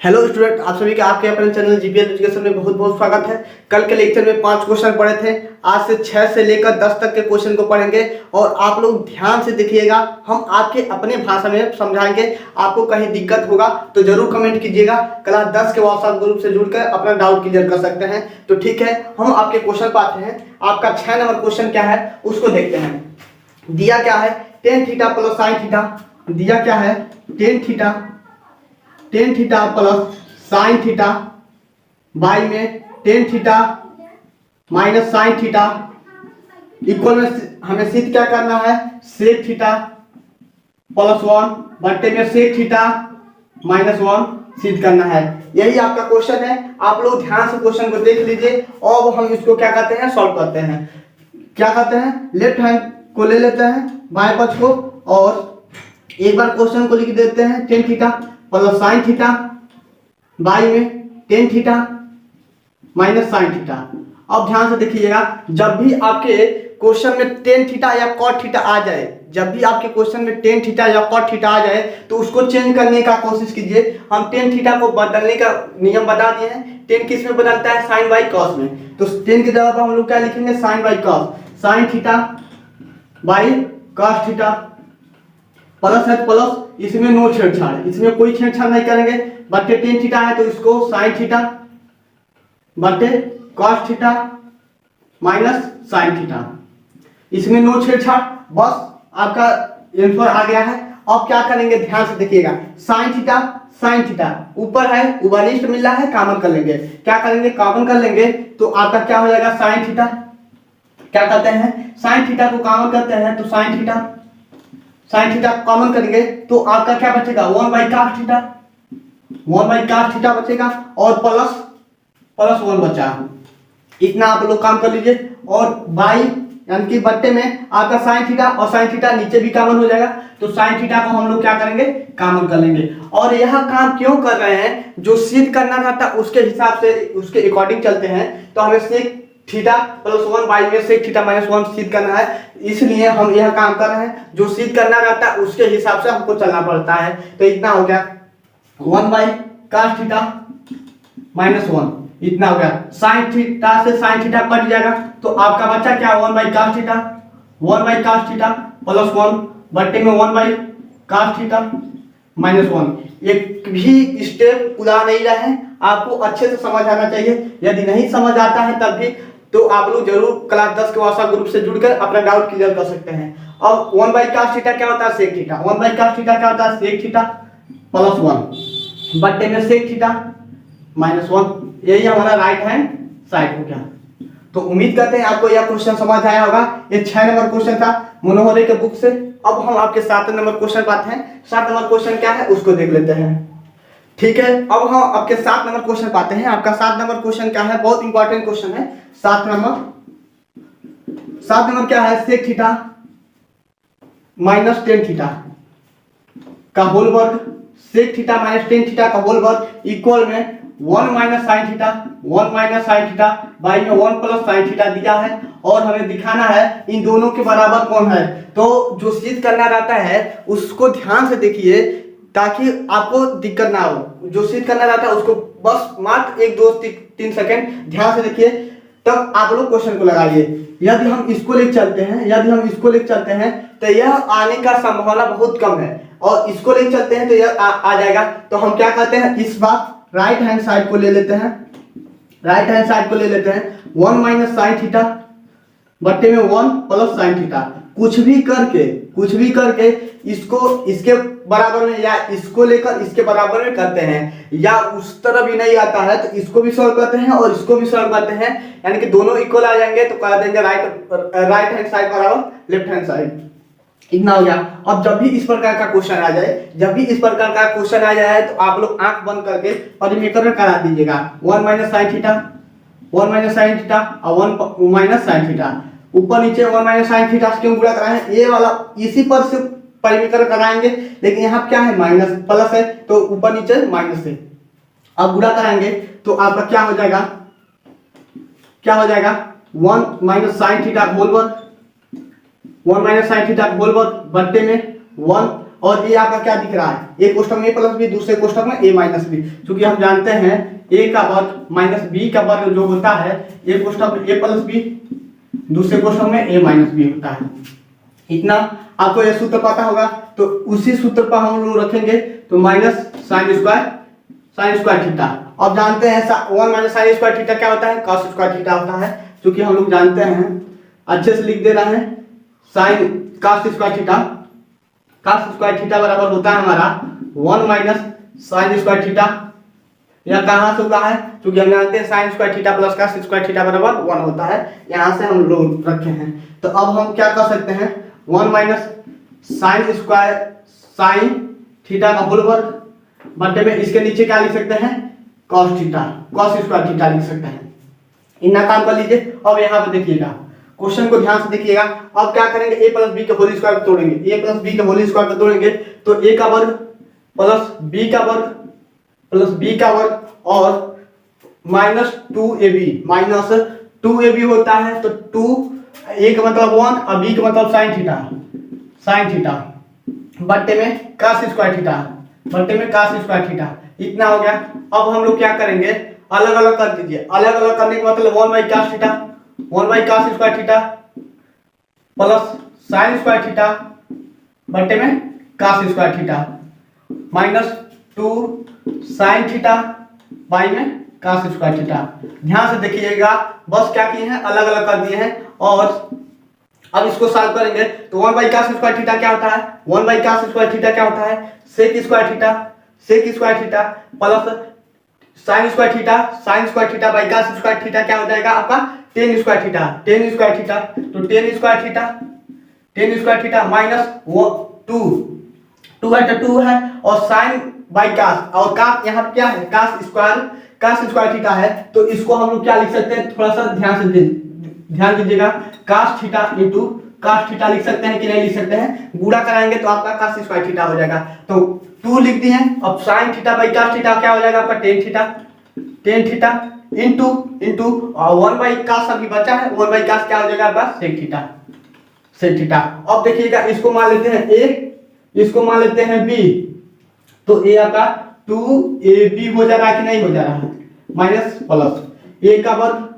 Hello student, आप सभी का आपके अपने चैनल जीपीएल एजुकेशन में बहुत बहुत स्वागत है। कल के लेक्चर में 5 क्वेश्चन पढ़े थे। आज से 6 से लेकर 10 तक के क्वेश्चन को पढ़ेंगे और आप लोग ध्यान से देखिएगा। हम आपके अपने भाषा में समझाएंगे। आपको कहीं दिक्कत होगा तो जरूर कमेंट कीजिएगा। क्लास 10 के व्हाट्सएप ग्रुप से जुड़कर अपना डाउट क्लियर कर सकते हैं। तो ठीक है, हम आपके क्वेश्चन पाते हैं। आपका 6 नंबर क्वेश्चन क्या है उसको देखते हैं। दिया क्या है, tan theta plus sine theta. दिया क्या है, tan theta plus sine theta by में tan theta minus sine theta equal में हमें सिद्ध क्या करना है, सेक थीटा प्लस 1 बट्टे में सेक थीटा माइनस 1 सिद्ध करना है। यही आपका क्वेश्चन है। आप लोग ध्यान से क्वेश्चन को देख लीजिए और हम इसको क्या करते हैं, सॉल्व करते हैं। क्या करते हैं, लेफ्ट हैंड को ले लेते हैं बाएं पक्ष को और एक बार क्वेश्चन को लिख देते हैं। Tan theta plus sine theta by में tan theta minus sine theta. अब ध्यान से देखिएगा, जब भी आपके क्वेश्चन में टेन थीटा या कॉट थीटा आ जाए, जब भी आपके क्वेश्चन में टेन थीटा या कॉट थीटा आ जाए तो उसको चेंज करने का कोशिश कीजिए। हम टेन थीटा को बदलने का नियम बता दिए हैं। टेन किस में बदलता है, साइन बाई कॉस में। तो टेन की जगह पर हम लोग क्या लिखेंगे, sine by cos. Sine theta by cos theta plus है प्लस, इसमें नो छेड़छाड़, इसमें कोई छेड़छाड़ नहीं करेंगे। बटे टेन थीटा है तो इसको साइन थीटा बटे cos theta minus sine theta, इसमें नो छेड़छाड़। बस आपका आंसर आ गया है। अब क्या करेंगे, ध्यान से देखिएगा। साइन थीटा ऊपर है, उभयनिष्ठ मिल रहा है, कॉमन कर लेंगे। क्या करेंगे, कॉमन कर लेंगे तो आपका क्या हो जाएगा, साइन थीटा। क्या करते हैं, साइन थीटा को कॉमन करते हैं तो साइन थीटा कॉमन करेंगे तो आपका क्या बचेगा, 1 by cos theta, 1 by cos theta बचेगा और प्लस 1 बचा। इतना आप लोग काम कर लीजिए और बाई यानी कि बट्टे में आपका साइन थीटा और साइन थीटा नीचे भी कॉमन हो जाएगा तो साइन थीटा को हम लोग क्या करेंगे, कॉमन कर लेंगे। और यह काम क्यों कर रहे हैं, जो सिद्ध करना रहता है उसके हिसाब से, उसके अकॉर्डिंग चलते हैं। तो हमें सेक थीटा प्लस 1 बाई में सेक थीटा माइनस 1 सिद्ध करना है, इसलिए हम यह काम कर रहे हैं। जो सिद्ध करना रहता है उसके हिसाब से हमको चलना पड़ता है। तो इतना हो गया 1 बाई cos थीटा माइनस 1, इतना हो गया। साइन थीटा से साइन थीटा कट जाएगा तो आपका बच्चा क्या, 1 by cos theta, 1 by cos theta plus 1 बट्टे में 1 बाई cos थीटा माइनस 1। एक भी स्टेप उड़ा नहीं रहे हैं, आपको अच्छे से समझ आना चाहिए। यदि नहीं समझ आता है तब भी तो आप लोग जरूर क्लास 10 के व्हाट्सएप ग्रुप से जुड़कर अपना डाउट क्लियर कर सकते हैं। अब 1 बाई cos थीटा क्या होता है, sec theta. 1 by cos theta क्या होता है, सेक थीटा प्लस 1 बट्टे में सेक थीटा माइनस 1। यही हमारा राइट हैंड साइड हो गया। तो उम्मीद करते हैं आपको यह क्वेश्चन समझ आया होगा। ये 6 नंबर क्वेश्चन था मनोहरे के बुक से। अब हम आपके 7 नंबर क्वेश्चन पाते हैं। 7 नंबर क्वेश्चन क्या है उसको देख लेते हैं। ठीक है, अब हम आपके 7 नंबर क्वेश्चन पाते हैं। आपका 7 नंबर क्वेश्चन क्या है, बहुत इंपॉर्टेंट क्वेश्चन है। 7 नंबर क्या है, sec theta minus tan theta का होल वर्ग, sec theta minus tan theta का होल वर्ग इक्वल में 1 minus sine theta, 1 minus sine theta by में 1 प्लस साइन थीटा दिया है और हमें दिखाना है इन दोनों के बराबर कौन है। तो जो सिद्ध करना रहता है उसको ध्यान से देखिए ताकि आपको दिक्कत ना हो। जो सिद्ध करना रहता है उसको बस मात्र 1 2 3 सेकंड ध्यान से देखिए, तब आप लोग क्वेश्चन को लगाइए। यदि हम इसको लेकर चलते हैं तो यह आने का संभावना बहुत कम है और इसको लेकर चलते हैं तो यह आ जाएगा। तो हम क्या करते हैं, इस बार राइट हैंड साइड को ले लेते हैं। 1 माइनस साइन थीटा बट्टे में 1 प्लस साइन थीटा। कुछ भी करके इसको इसके बराबर में या इसको लेकर इसके बराबर में करते हैं, या उस तरह भी नहीं आता है तो इसको भी सॉल्व करते हैं और इसको भी सॉल्व करते हैं, यानी कि दोनों इक्वल आ जाएंगे तो कर देंगे राइट हैंड साइड बराबर लेफ्ट हैंड साइड। इतना हो गया। अब जब भी इस प्रकार का क्वेश्चन आ जाए तो आप लोग आंख बंद करके परिमेकरण करा दीजिएगा। 1 माइनस साइन थीटा और 1 माइनस साइन थीटा, ऊपर नीचे 1 माइनस साइन थीटा से क्यों गुणा कराएं, ये वाला इसी पर से परिमेकरण कराएंगे, लेकिन यहाँ क्या है, माइनस प्लस है तो ऊपर नीचे माइनस है। अब गुणा कराएंगे तो आपका क्या हो जाएगा 1 माइनस साइन थीटा होल वर्ग, 1 माइनस साइन थीटा होल वर्ग बट्टे में 1 और ये आपका क्या दिख रहा है, एक कोष्ठक में ए प्लस बी, दूसरे कोष्ठक में ए माइनस बी। क्योंकि हम जानते हैं ए का वर्ग माइनस बी का वर्ग जो होता है, एक कोष्ठक में ए प्लस बी, दूसरे कोष्ठक में ए माइनस बी होता है। इतना आपको यह सूत्र पता होगा, तो उसी सूत्र पर हम लोग रखेंगे। तो माइनस साइन स्क्वायर थीटा। अब जानते हैं 1 माइनस साइन स्क्वायर थीटा क्या होता है, कॉस स्क्वायर थीटा होता है। क्योंकि हम लोग जानते हैं, अच्छे से लिख दे रहे हैं, साइन कॉस स्क्वायर थीटा बराबर होता है हमारा 1 माइनस साइन स्क्वायर थीटा। यह कहाँ से हुआ है, क्योंकि हम जानते हैं sine square theta plus cos square theta बराबर 1 होता है, यहाँ से हम लोग रखे हैं। तो अब हम क्या कर सकते हैं, 1 माइनस साइन थीटा का होल वर्ग बटे में इसके नीचे क्या लिख सकते हैं, कॉस स्क्वायर थीटा लिख सकते हैं। इतना काम कर लीजिए। अब यहाँ पे देखिएगा, क्वेश्चन को ध्यान से देखिएगा। अब क्या करेंगे, ए प्लस बी के होल स्क्वायर को तोड़ेंगे, ए प्लस बी के होल स्क्वायर को तोड़ेंगे तो ए का वर्ग प्लस बी का वर्ग और माइनस 2ab होता है। तो 2 ए का मतलब 1 और बी का मतलब साइन थीटा बट्टे में कॉस स्क्वायर थीटा। इतना हो गया। अब हम लोग क्या करेंगे, अलग अलग कर दीजिए। अलग अलग करने का मतलब 1 by cos square theta plus sine square theta बट्टे में cos square theta minus 2 sign theta by में कॉस स्क्वायर थीटा। ध्यान से देखिएगा, बस क्या किए हैं, अलग अलग कर दिए हैं। और अब इसको सॉल्व करेंगे तो 1 बाई कॉस स्क्वायर थीटा क्या होता है, 1 बाई कॉस स्क्वायर थीटा क्या होता है, sec square theta plus sine square theta by cos square theta क्या हो जाएगा आपका टेन स्क्वायर थीटा। तो टेन स्क्वायर थीटा माइनस 2 है और साइन बाई कॉस, और कॉस यहाँ क्या है, कॉस स्क्वायर थीटा है। तो इसको हम लोग क्या लिख सकते हैं, थोड़ा सा ध्यान दीजिएगा, cos theta into cos theta लिख सकते हैं कि नहीं लिख सकते हैं, गुणा कराएंगे तो आपका कॉस स्क्वायर थीटा हो जाएगा। तो 2 लिख दिए हैं। अब sign theta by cos theta क्या हो जाएगा आपका टेन थीटा इंटू और 1 बाई कॉस अभी बचा है, 1 बाई कॉस क्या हो जाएगा आपका सेक थीटा। अब देखिएगा, इसको मान लेते हैं a, इसको मान लेते हैं b। तो a आपका 2ab हो जा रहा है कि नहीं हो जा रहा है, माइनस प्लस a का वर्ग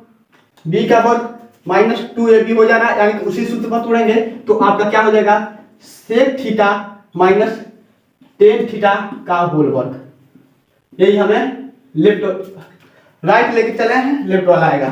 b का वर्ग माइनस 2ab हो जा रहा है, यानी कि उसी सूत्र पर तोड़ेंगे तो आपका क्या हो जाएगा, sec theta minus tan theta का होल वर्ग। यही हमें राइट लेके चले हैं, लेफ्ट वाला आएगा।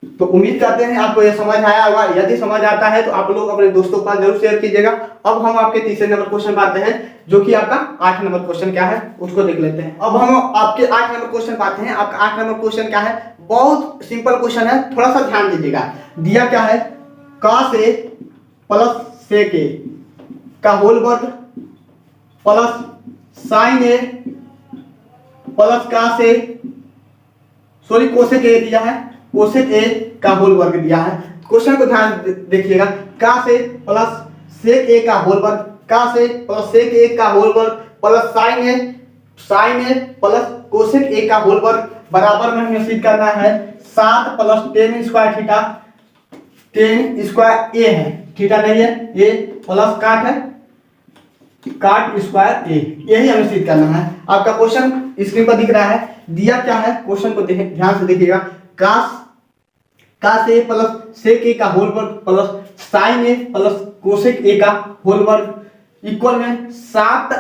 तो उम्मीद करते हैं आपको यह समझ आया होगा। यदि समझ आता है तो आप लोग अपने दोस्तों के पास जरूर शेयर कीजिएगा। अब हम आपके तीसरे नंबर क्वेश्चन पाते हैं, जो कि आपका 8 नंबर क्वेश्चन क्या है उसको देख लेते हैं। अब हम आपके 8 नंबर क्वेश्चन पाते हैं। आपका 8 नंबर क्वेश्चन क्या है, बहुत सिंपल क्वेश्चन है, थोड़ा सा ध्यान दीजिएगा। दिया क्या है, cos a plus sec a का होल वर्ग plus sin a plus cosec ए दिया है, कोसेक ए का होल वर्ग दिया है। क्वेश्चन को ध्यान देखिएगा, cos a plus sec a का होल वर्ग, cos a plus sec a का होल वर्ग plus sin a plus cosec a का होल वर्ग बराबर में हमें सिद्ध करना है 7 plus ten square theta. Ten square a है, थीटा नहीं है, a प्लस काट है, काट स्क्वायर a, यही हमें सिद्ध करना है। आपका क्वेश्चन स्क्रीन पर दिख रहा है। दिया क्या है, क्वेश्चन को ध्यान से देखिएगा, cos a plus sec a का होल वर्ग plus sin a plus cosec a का होल वर्ग इक्वल में 7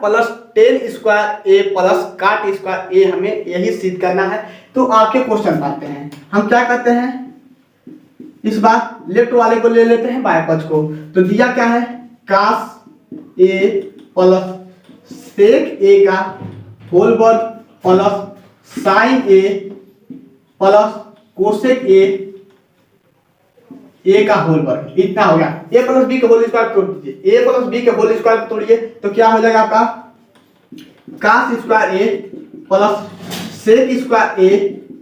plus ten square a plus काट स्क्वायर a, हमें यही सिद्ध करना है। तो आपके क्वेश्चन पाते हैं, हम क्या करते हैं, इस बार लेफ्ट वाले को ले लेते हैं, बाएं पक्ष को। तो दिया क्या है, cos a plus sec a का होल वर्ग plus sin a plus cosec a का होल वर्ग, इतना हो गया। a प्लस b के होल स्क्वायर तोड़ दीजिए, a प्लस b के होल स्क्वायर तोड़िए तो क्या हो जाएगा आपका cos square a plus sec square a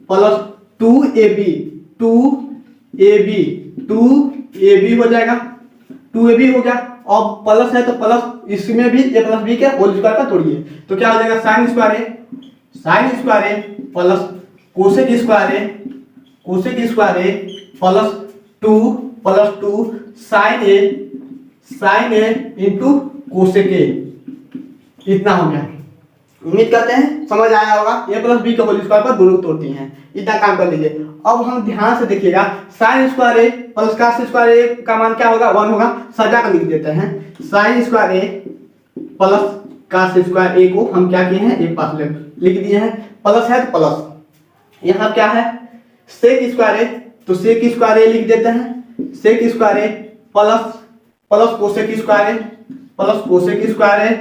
plus 2ab हो जाएगा, 2ab हो गया। अब प्लस है तो प्लस इसमें भी a प्लस b के होल स्क्वायर का तोड़िए तो क्या हो जाएगा sin square a plus cosec square a plus 2 sin sine a into cosec a, इतना हो गया। उम्मीद करते हैं समझ आया होगा। ए प्लस बी का होल स्क्वायर पर दोनों तोड़ती हैं, इतना काम कर लीजिए। अब हम ध्यान से देखिएगा, sign square a plus cos square ए का मान क्या होगा, 1 होगा। सजा कर लिख देते हैं, sine square a plus cos square ए को हम क्या किए हैं, एक पास लिख दिए हैं। प्लस है तो प्लस, यहाँ क्या है सेक स्क्वायर ए, तो सेक स्क्वायर ए लिख देते हैं। Sec square a plus plus cosec square a plus cosec square ए।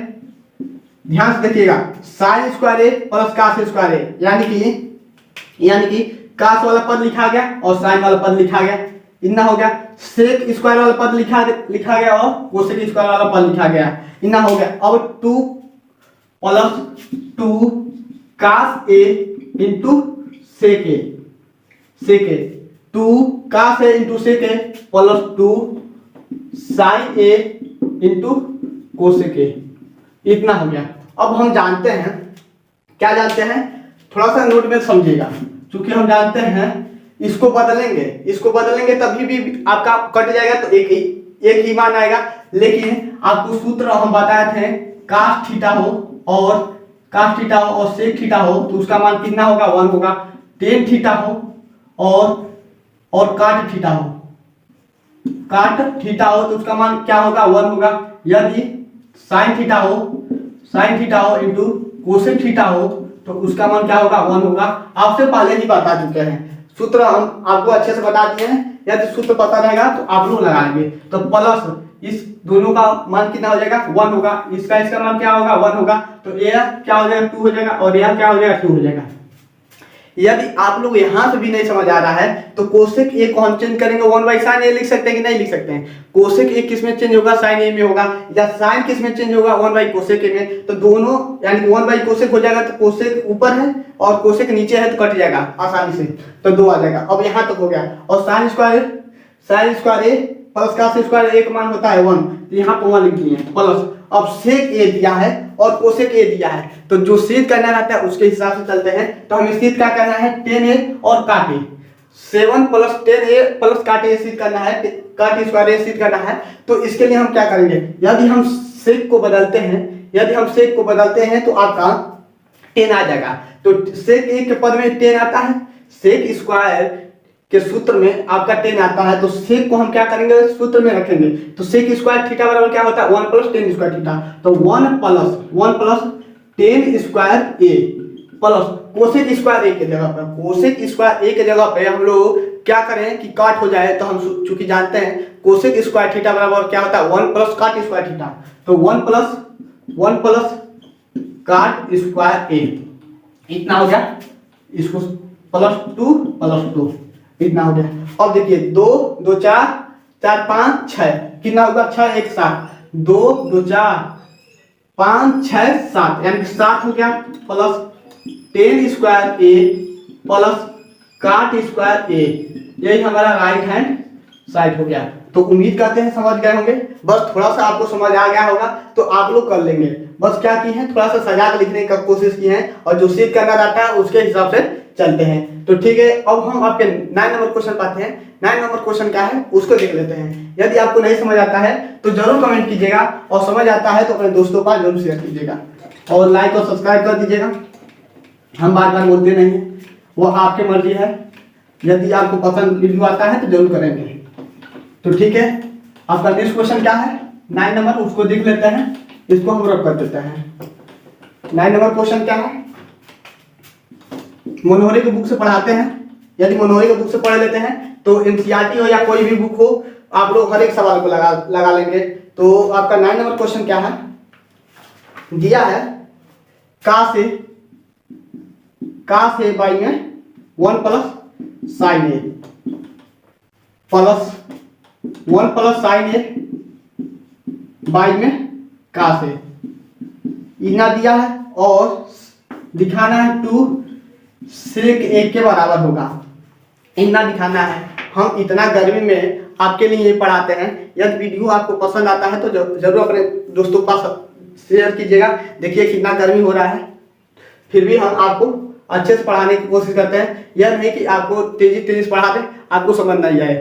ध्यान से देखिएगा, sign square a plus cos square ए, यानी कि कास वाला पद लिखा गया और साइन वाला पद लिखा गया, इतना हो गया। सेक स्क्वायर वाला पद लिखा गया और कोसेक स्क्वायर वाला पद लिखा गया, इतना हो गया। अब 2 plus 2 cos a into sec a, 2 cos a into sec a plus 2 sine a into cosec a, इतना हो गया। अब हम जानते हैं, क्या जानते हैं, थोड़ा सा नोट में समझिएगा, क्योंकि हम जानते हैं इसको बदलेंगे तभी भी आपका कट जाएगा, तो एक ही मान आएगा। लेकिन आपको सूत्र हम बताए थे, कास थीटा हो और सेक थीटा हो तो उसका मान कितना होगा, 1 होगा। टेन थीटा हो और काट थीटा हो तो उसका मान क्या होगा, 1 होगा। यदि साइन थीटा हो इंटू कोसेक थीटा हो तो उसका मान क्या होगा, 1 होगा। आपसे पहले ही बता चुके हैं, सूत्र हम आपको अच्छे से बता दिए हैं। यदि सूत्र पता रहेगा तो आप लोग लगाएंगे, तो प्लस इस दोनों का मान कितना हो जाएगा, 1 होगा। इसका मान क्या होगा, 1 होगा। तो ये क्या हो जाएगा, 2 हो जाएगा, और यह क्या हो जाएगा, 2 हो जाएगा। यदि आप लोग यहां से भी नहीं समझ आ रहा है तो कोसेक ए को हम चेंज करेंगे 1/sin ए लिख सकते हैं कि नहीं लिख सकते हैं। कोसेक ए किस में चेंज होगा, sin ए में होगा, या sin किस में चेंज होगा, 1/कोसेक ए में। तो दोनों यानी 1/कोसेक हो जाएगा, तो कोसेक ऊपर है और कोसेक नीचे है, तो कट जाएगा आसानी से, तो 2 आ जाएगा। अब यहाँ तक हो गया। और sign square a plus cos square ए का मान होता है 1, तो यहाँ पर 1 लिख दिए प्लस। अब सेक ए दिया है और कोसेक ए दिया है, तो जो सिद्ध करना रहता है उसके हिसाब से चलते हैं। तो हमें सिद्ध क्या करना है, tan ए और काट ए, 7 प्लस tan ए प्लस काट ए सिद्ध करना है, काट स्क्वायर ए सिद्ध करना है। तो इसके लिए हम क्या करेंगे, यदि हम सेक को बदलते हैं तो आपका 10 आ जाएगा। तो सेक ए के पद में 10 आता है, सेक स्क्वायर के सूत्र में आपका 10 आता है। तो सेक को हम क्या करेंगे, सूत्र में रखेंगे। तो सेक स्क्वायर थीटा बराबर क्या होता है, 1 प्लस tan स्क्वायर थीटा। तो 1 plus tan square a plus cosec square ए के जगह पे हम लोग क्या करें कि काट हो जाए, तो हम चूंकि जानते हैं कोसेक स्क्वायर थीटा बराबर क्या होता है, 1 प्लस काट स्क्वायर थीटा। तो 1 प्लस काट स्क्वायर ए, इतना हो गया। इसको +2 इतना हो गया। अब देखिए 2 2 4 4 5 6 कितना होगा, 6 1 7, 2 2 4 5 6 7 यानी 7 हो गया। Plus tan square a plus काट स्क्वायर ए, यही हमारा राइट हैंड साइड हो गया। तो उम्मीद करते हैं समझ गए होंगे। बस थोड़ा सा आपको समझ आ गया होगा तो आप लोग कर लेंगे। बस क्या की है, थोड़ा सा सजा कर लिखने का कोशिश की है, और जो सिद्ध करना रहता है उसके हिसाब से चलते हैं। तो ठीक है, अब हम आपके 9 नंबर क्वेश्चन पाते हैं। 9 नंबर क्वेश्चन क्या है उसको देख लेते हैं। यदि आपको नहीं समझ आता है तो जरूर कमेंट कीजिएगा, और समझ आता है तो अपने दोस्तों का जरूर शेयर कीजिएगा, और लाइक और सब्सक्राइब कर दीजिएगा। हम बार बार बोलते नहीं है, वो आपकी मर्जी है। यदि आपको पसंद वीडियो आता है तो जरूर करेंगे। तो ठीक है, आपका नेक्स्ट क्वेश्चन क्या है, 9 नंबर, उसको देख लेते हैं। इसको हम रख कर देते हैं। 9 नंबर क्वेश्चन क्या है, मनोहरी की बुक से पढ़ाते हैं। यदि मनोहरी की बुक से पढ़ लेते हैं तो एनसीईआरटी हो या कोई भी बुक हो, आप लोग हर एक सवाल को लगा लेंगे। तो आपका 9 नंबर क्वेश्चन क्या है, दिया है का से बाई में 1 plus sign a plus 1 plus sign a by में का से, इतना दिया है, और दिखाना है 2 सेक 1 के बराबर होगा, इतना दिखाना है। हम इतना गर्मी में आपके लिए ये पढ़ाते हैं। यदि वीडियो आपको पसंद आता है तो जरूर अपने दोस्तों के पास शेयर कीजिएगा। देखिए कितना गर्मी हो रहा है, फिर भी हम आपको अच्छे से पढ़ाने की कोशिश करते हैं। यह नहीं कि आपको तेजी तेजी से पढ़ा दें, आपको समझ नहीं आए।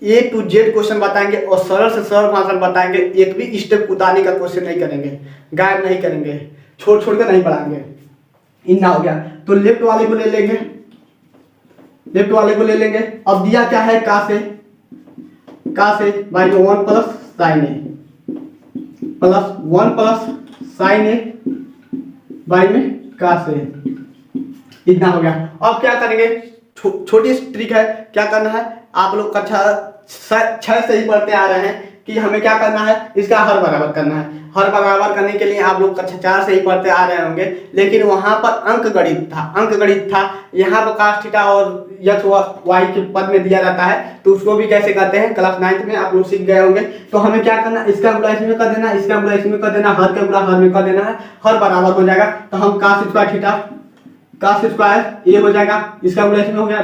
A to Z क्वेश्चन बताएंगे और सरल से सरल भाषा में बताएंगे। एक भी स्टेप उतारने का क्वेश्चन नहीं करेंगे, गायब नहीं करेंगे, छोड़ छोड़ कर नहीं पढ़ाएंगे। इतना हो गया। तो लेफ्ट वाले को ले लेंगे, लेफ्ट वाले को ले लेंगे। अब दिया क्या है, का से बाई में 1 plus sign a plus 1 plus sign a by में का से, इतना हो गया। अब क्या करेंगे, छोटी ट्रिक है, क्या करना है, आप लोग कक्षा 6 से ही पढ़ते आ रहे हैं कि हमें क्या करना है, इसका हर बराबर करना है। हर बराबर करने के लिए आप लोग कक्षा 4 से ही पढ़ते आ रहे होंगे, लेकिन वहां पर अंक गणित था। यहाँ पर cos थीटा और x y के पद में दिया जाता है, तो उसको भी कैसे करते हैं क्लास 9th में आप लोग सीख गए होंगे। तो हमें क्या करना, इसका गुणा इसमें कर देना, इसका गुणा इसमें कर देना, हर का गुणा हर में कर देना है, हर बराबर हो जाएगा। तो हम cos square theta cos square ये हो जाएगा, इसका गुणा इसमें हो गया,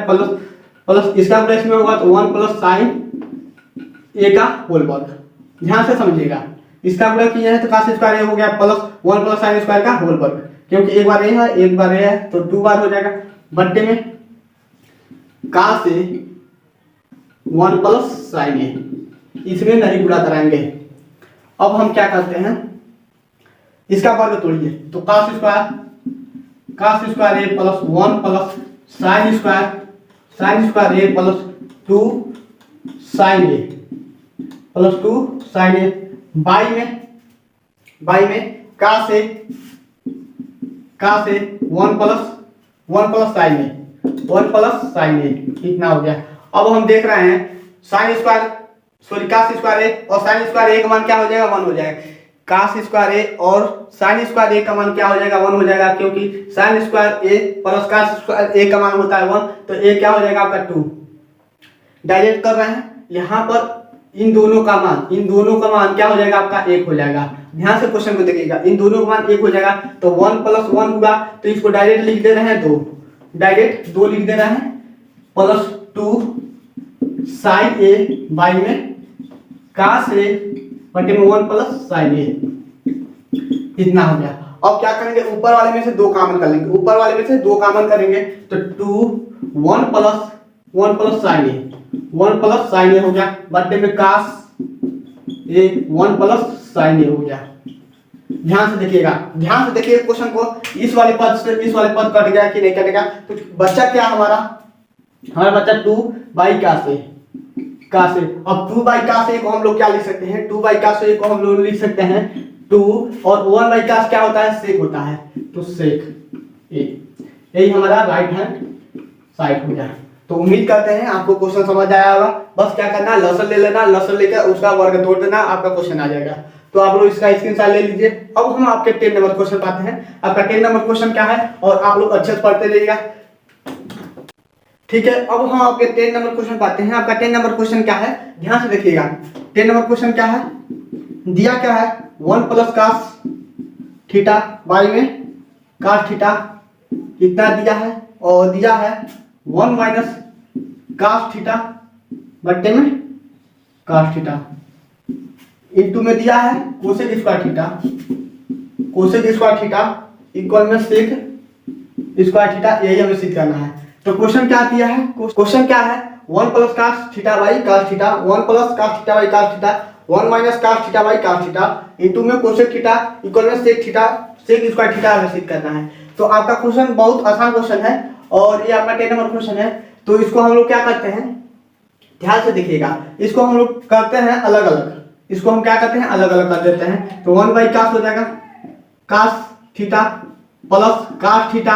प्लस इसका गुणा इसमें होगा तो 1 प्लस साइन ए का होल वर्ग। ध्यान से समझिएगा, इसका गुणा किया है तो cos स्क्वायर ए हो गया प्लस 1 प्लस साइन स्क्वायर का होल वर्ग, क्योंकि एक बार ए है एक बार ए है तो 2 बार हो जाएगा। बट्टे में cos से 1 प्लस साइन ए, इसमें नहीं गुणा कराएंगे। अब हम क्या करते हैं, इसका वर्ग तोड़िए, तो cos square a plus 1 plus sine square a plus 2 sine a plus 2 sine a by में का से 1 प्लस साइन ए, इतना हो गया। अब हम देख रहे हैं cos स्क्वायर ए और साइन स्क्वायर ए का मान क्या हो जाएगा, 1 हो जाएगा। cos स्क्वायर ए और साइन स्क्वायर ए का मान क्या हो जाएगा, 1 हो जाएगा, क्योंकि sign square a plus cos square ए का मान होता है 1, तो ए क्या हो जाएगा आपका 2। डायरेक्ट कर रहे हैं, यहाँ पर इन दोनों का मान क्या हो जाएगा आपका 1 हो जाएगा। ध्यान से क्वेश्चन को देखिएगा, इन दोनों का मान 1 हो जाएगा, तो 1 प्लस 1 हुआ, तो इसको डायरेक्ट लिख दे रहे हैं 2, डायरेक्ट 2 लिख दे रहे हैं, प्लस 2 साइन ए बाई में cos ए बटे में 1 प्लस साइन ए, इतना हो गया। अब क्या करेंगे, ऊपर वाले में से 2 कॉमन कर लेंगे, ऊपर वाले में से 2 कॉमन करेंगे तो 1 प्लस साइन ए, 1 प्लस साइन ए हो गया, बटे में cos ए 1 प्लस साइन ए हो गया। ध्यान से देखिएगा क्वेश्चन को, इस वाले पद से इस वाले पद कट गया कि नहीं कटेगा, तो बच्चा क्या हमारा बच्चा 2 बाई cos ए। अब 2 बाई cos ए को हम लोग क्या लिख सकते हैं, 2 बाई cos ए को हम लोग लिख सकते हैं 2, और 1 बाई cos क्या होता है, सेक होता है, तो सेक ए, यही हमारा राइट हैंड साइड हो गया। तो उम्मीद करते हैं आपको क्वेश्चन समझ आया होगा। बस क्या करना, लसन ले लेना, लसन लेकर उसका वर्ग तोड़ देना, आपका क्वेश्चन आ जाएगा। तो आप लोग इसका स्क्रीनशॉट ले लीजिए। अब हम आपके 10 नंबर क्वेश्चन पाते हैं। आपका 10 नंबर क्वेश्चन क्या है, और आप लोग अच्छे से पढ़ते रहिएगा, ठीक है। अब हम आपके 10 नंबर क्वेश्चन पाते हैं। आपका 10 नंबर क्वेश्चन क्या है, ध्यान से देखिएगा। 10 नंबर क्वेश्चन क्या है, दिया क्या है, 1 प्लस cos थीटा बाई में cos थीटा, इतना दिया है, और दिया है 1 माइनस cos थीटा बट्टे में cos थीटा, इंटू में दिया है कोसेक स्क्वायर थीटा इक्वल में सेक स्क्वायर थीटा, यही हमें सिद्ध करना है। तो क्वेश्चन क्या दिया है, क्वेश्चन क्या है, 1 plus cos theta by cos theta, 1 plus cos theta by cos theta, 1 minus cos theta by cos theta, into में कोसेक थीटा इक्वल में सेक स्क्वायर थीटा हमें सिद्ध करना है। तो आपका क्वेश्चन बहुत आसान क्वेश्चन है, और ये आपका 10 नंबर क्वेश्चन है। तो इसको हम लोग क्या करते हैं, ध्यान से देखिएगा, इसको हम लोग करते हैं अलग अलग, इसको हम क्या करते हैं अलग अलग कर देते हैं। तो 1 बाई cos हो जाएगा cos theta plus cos theta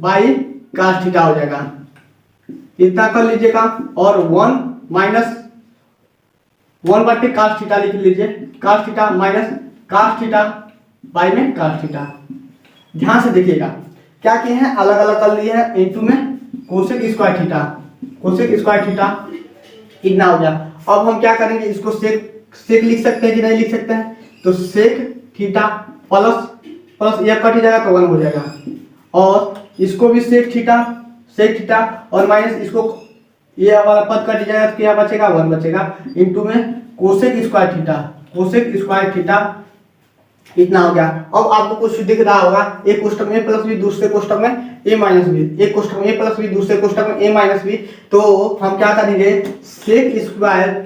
by cos theta हो जाएगा, इतना कर लीजिएगा, और 1 माइनस 1 बटे cos थीटा लिख लीजिए, cos theta minus cos theta by में cos थीटा। ध्यान से देखिएगा, क्या किए हैं, अलग अलग कर लिए हैं, इंटू में कोसेक स्क्वायर थीटा, इतना हो गया। अब हम क्या करेंगे, इसको सेक लिख सकते हैं कि नहीं लिख सकते हैं, तो सेक थीटा प्लस यह कट जाएगा तो 1 हो जाएगा, और इसको भी सेक थीटा और माइनस इसको ये वाला पद कट जाएगा तो क्या बचेगा, 1 बचेगा, इंटू में कोसेक स्क्वायर थीटा इतना हो गया। अब आपको कुछ दिख रहा होगा, एक कोष्टक में प्लस बी, दूसरे कोष्टक में ए माइनस बी, एक कोष्टक में ए प्लस बी, दूसरे कोष्टक में ए माइनस बी। तो हम क्या करेंगे, सेक स्क्वायर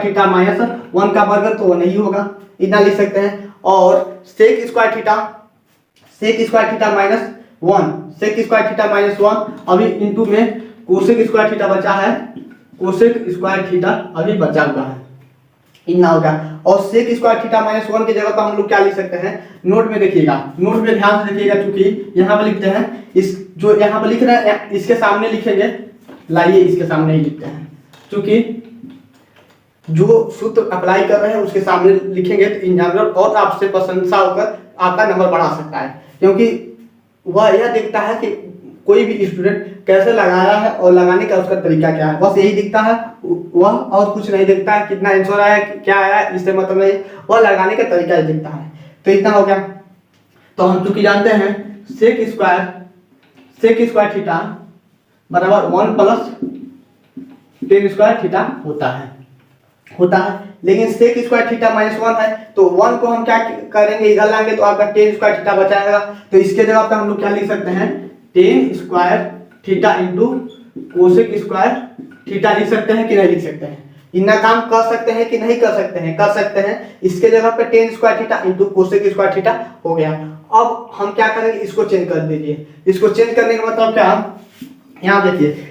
थीटा माइनस 1 का वर्ग तो नहीं होगा, इतना लिख सकते हैं। और sec square theta minus 1, sec square theta minus 1, अभी इंटू में कोसेक स्क्वायर थीटा बचा है, कोसेक स्क्वायर थीटा अभी बचा हुआ है, इतना होगा। और सेक स्क्वायर थीटा माइनस 1 की जगह पर हम लोग क्या लिख सकते हैं, नोट में देखिएगा, नोट में ध्यान से देखिएगा, क्योंकि यहाँ पर लिखते हैं इस जो यहाँ पर लिख रहे हैं इसके सामने लिखेंगे, लाइए इसके सामने ही लिखते हैं, क्योंकि जो सूत्र अप्लाई कर रहे हैं उसके सामने लिखेंगे तो एग्जामिनर और आपसे प्रशंसा होकर आपका नंबर बढ़ा सकता है, क्योंकि वह यह देखता है कि कोई भी स्टूडेंट कैसे लगाया है और लगाने का उसका तरीका क्या है, बस यही दिखता है, वह और कुछ नहीं दिखता है, कितना आंसर आया क्या आया इससे मतलब नहीं, वह लगाने का तरीका ही दिखता है। तो इतना हो गया। तो हम चूंकि जानते हैं सेक स्क्वायर थीटा बराबर 1 प्लस टेन स्क्वायर थीटा होता है, लेकिन सेक स्क्वायर थीटा माइनस 1 है, तो 1 को हम क्या करेंगे, इधर लाएंगे तो आपका टेन स्क्वायर थीटा बचाएगा। तो इसके जगह पे हम लोग क्या लिख सकते हैं, ten square theta into cosec square theta लिख सकते हैं कि नहीं लिख सकते हैं, इतना काम कर सकते हैं कि नहीं कर सकते हैं, कर सकते हैं। इसके जगह पे ten square theta into cosec square theta हो गया। अब हम क्या करेंगे, इसको चेंज कर दीजिए, इसको चेंज करने का मतलब क्या, यहाँ देखिए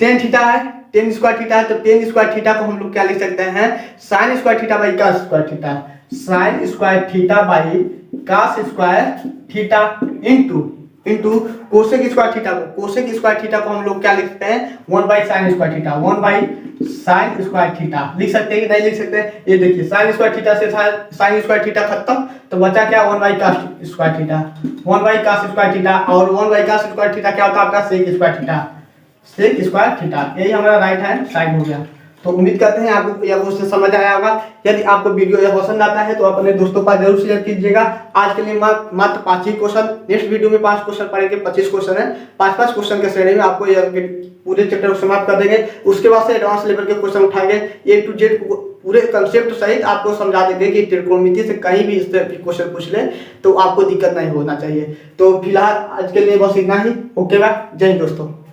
टेन थीटा है, टेन स्क्वायर थीटा है, तो टेन स्क्वायर थीटा को हम लोग क्या लिख सकते हैं, sine square theta by cos square theta, sine square theta by cos square theta into cosec square theta को हम लोग क्या लिखते हैं, 1 by sine square theta, 1 by sine square theta लिख सकते हैं कि नहीं लिख सकते हैं। ये देखिए साइन स्क्वायर थीटा से साइन स्क्वायर थीटा खत्म, तो बचा क्या, 1 by cos square theta, 1 by cos square theta, और 1 बाई कास स्क्वायर थीटा क्या होता है आपका, सेक स्क्वायर थीटा, यही हमारा राइट हैंड साइड हो गया। तो उम्मीद करते हैं आपको यह क्वेश्चन समझ आया होगा। यदि आपको वीडियो यह पसंद आता है तो अपने दोस्तों पर जरूर शेयर कीजिएगा। आज के लिए मात्र 5 ही क्वेश्चन, नेक्स्ट वीडियो में 5 क्वेश्चन पढ़ेंगे, 25 क्वेश्चन है, 5-5 क्वेश्चन के श्रेणी में आपको यह पूरे चैप्टर को समाप्त कर देंगे। उसके बाद से एडवांस लेवल के क्वेश्चन उठाएंगे, A to Z पूरे कंसेप्ट सहित आपको समझा देंगे कि त्रिकोणमिति से कहीं भी इस तरह की क्वेश्चन पूछ ले तो आपको दिक्कत नहीं होना चाहिए। तो फिलहाल आज के लिए बस इतना ही। ओके बाय, जय हिंद दोस्तों।